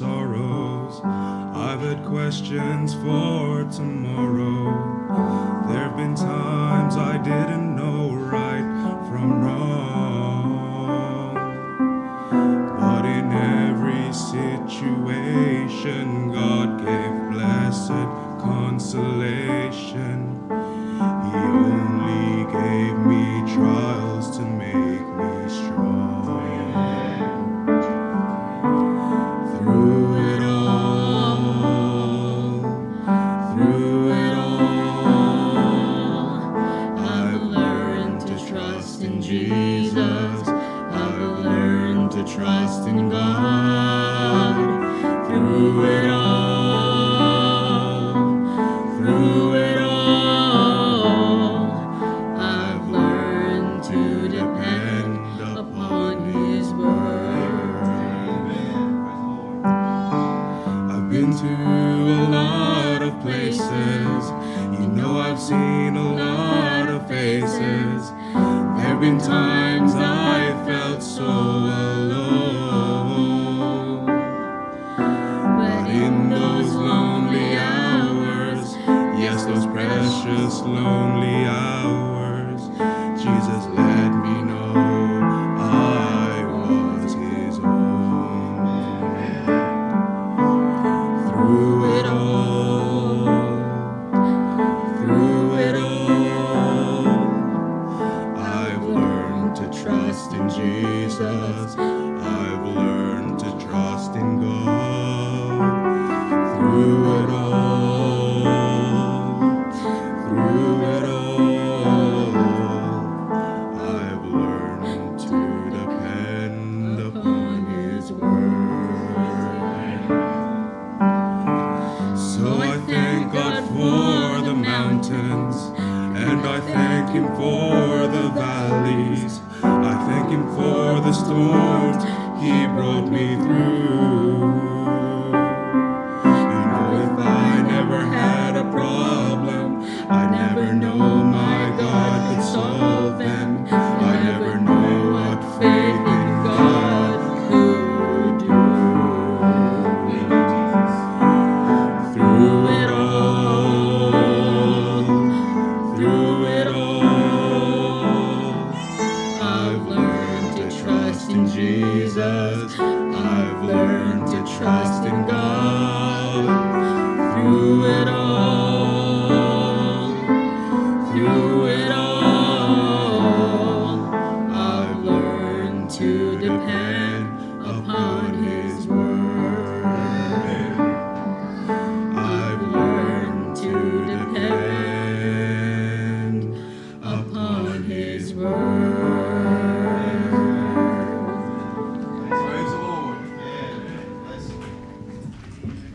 sorrows. I've had questions for tomorrow. There've been times I didn't know right from wrong. But in every situation, God gave blessed consolation. He only gave me trials to make me strong. Through it all, I've learned to trust in Jesus. I've learned to trust in God. Through it all, I've learned to depend upon His word. I've been to a lot of places, you know I've seen a lot of faces. There've been times I felt so alone, but in those lonely hours, yes, those precious lonely hours, Jesus let me know I was His own. Through it all, I've learned to trust in Jesus. I've learned to trust in God. Through it all, I've learned to depend upon His word. So I thank God for the mountains, and I thank Him for the valleys. I thank Him for the storms He brought me through. You know, if I never had a problem, I never know my God could solve them. I never know what faith in God could do. Through it all, I've learned to trust in Jesus. I've learned to trust in God. Through it all, I've learned to depend upon His word. I've learned to depend upon His word.